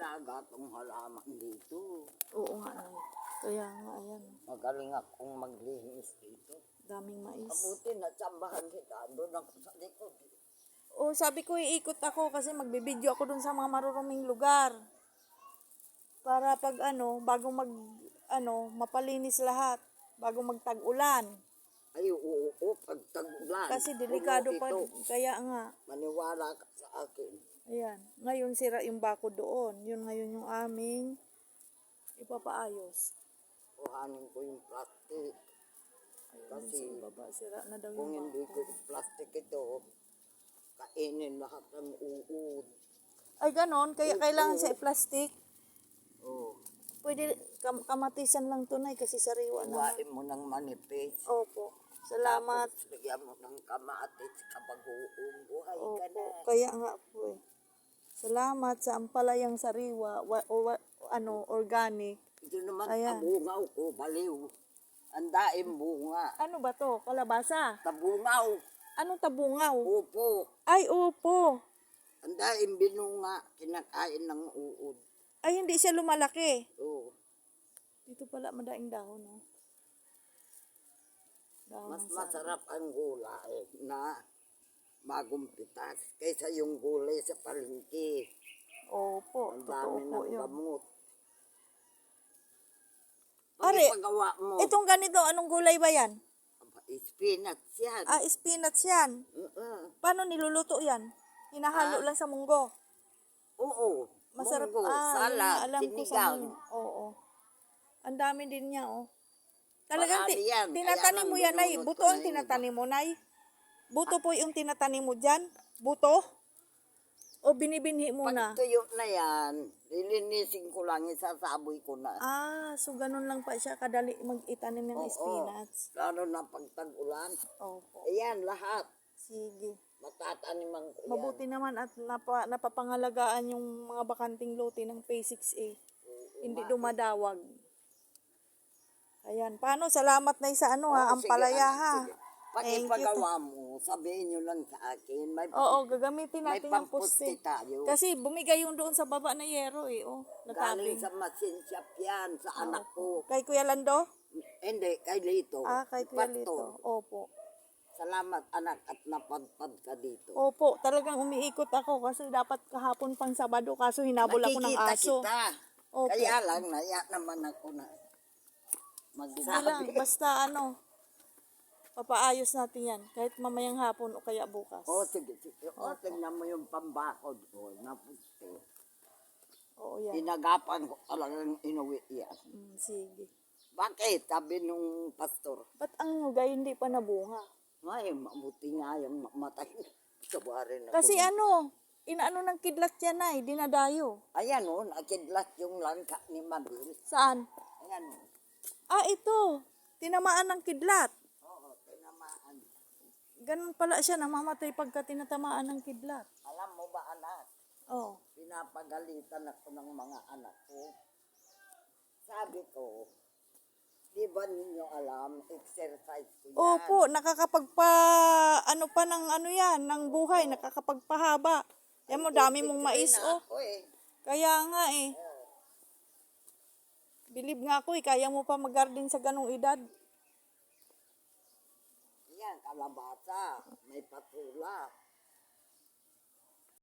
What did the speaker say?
alaga tong halaman dito. Oo nga, Nay. Kaya nga, ayan. Magaling akong maglinis dito. Daming mais. Mabuti na tsambahan kita. Doon ako sa likod. O, sabi ko iikot ako kasi magbibideo ako dun sa mga maruruming lugar. Para pag bago mapalinis lahat. Bago magtag-ulan. Ay, oo, pag tag-ulan. Kasi delikado pa. Kaya nga. Maniwala ka sa akin. Ayan. Ngayon sira yung bako doon. Yun ngayon yung aming ipapaayos. Kuhanin ko yung plastic. Kasi Sa ibaba, sira na daw kung yung hindi bako. ko plastic ito, kainin lahat ng uod. Ay, ganon. Kaya kailangan sa plastic. Oh, Pwede kamatisan lang tunay kasi sariwa na. huwain mo ng manipis. Opo. Salamat. Tapos lagyan mo ng kamatis kapag buhay ka na. Opo. Kaya nga po eh. Salamat sa ampalayang sariwa. Organic. Ito naman Ayan. tabungaw ko, baliw. Ang daim bunga. Ano ba to? Kalabasa? Tabungaw. Anong tabungaw? Upo. Ay, opo. Ang daim binunga. Kinakain ng uod. Ay, hindi siya lumalaki. Oh. Dito pala madaing dahon, no? Dahon Mas ng masarap ang gulay na bagong pitas kaysa yung gulay sa palengke. Opo, Ang totoo dami po ng yun. gamot. Are, Pagawa mo. itong ganito, anong gulay ba yan? Spinach yan. Ah, spinach yan. Paano niluluto yan? Hinahalo lang sa munggo. Oo. Masarap. Munggo, Yun salad, nga, alam ko sa sinigang. Oo. Ang dami din niya, oh. Talagang Marami yan. tinatanim Kaya mo lang yan, Nay. binunot Buto ko ang na yun, tinatanim mo, Nay. Buto po yung tinatanim mo dyan. Buto? O binibinhi mo na? Pag tuyo na yan, lilinisin ko lang, isasaboy ko na. Ah, so ganun lang pa siya kadali mag-itanim ng spinach. Lalo na pag tag-ulan. Opo. Ayan, lahat. Sige. Matataniman ko yan. Mabuti naman at napapangalagaan yung mga bakanting lote ng Phase 6A. Hindi dumadawag. Ayan. Paano? Salamat na sa ampalaya ha. Sige. Pag Thank you. ipagawa mo, sabihin nyo lang sa akin. Oo, gagamitin may natin yung pampusti poste. tayo. Kasi bumigay yung doon sa baba na yero eh. Oh, Galing natabing. sa machine shop yan, sa anak ko. Kay Kuya Lando? Hindi, kay Lito. Ah, kay Kuya Pastor. Lito. Opo. Salamat anak at napadpad ka dito. Opo, talagang umiikot ako kasi dapat kahapon pang Sabado kaso hinabol ako ng Nakikita aso. kita. Opo. Kaya lang, naya naman ako na Sige lang, magsabi. basta papaayos natin yan. Kahit mamayang hapon o kaya bukas. Sige. Tingnan mo yung pambakod ko. Napusti. Oo, yan. Inagapan ko talagang inuwi yan. Sige. Bakit? Sabi nung pastor. Ba't ang nugay hindi pa nabunga? Ay, mabuti nga yung matay. Sabarin ako. Kasi inaano ng kidlat yan ay, dinadayo. Ayan o, nakidlat yung langka ni Mabil. Saan? Ayan o. Ah, ito. Tinamaan ng kidlat. Oo, tinamaan. Ganun pala siya, namamatay pagka tinatamaan ng kidlat. Alam mo ba anak, Oh. pinapagalitan ako ng mga anak ko. Sabi ko, di ba ninyo alam, exercise ko yan. Opo, ng buhay, nakakapagpahaba. Yan mo, dami mong mais, oh. Ako eh. Kaya nga eh. Bilib nga ako eh, kaya mo pa mag-garden sa ganong edad. Yan, kalabasa, may patula.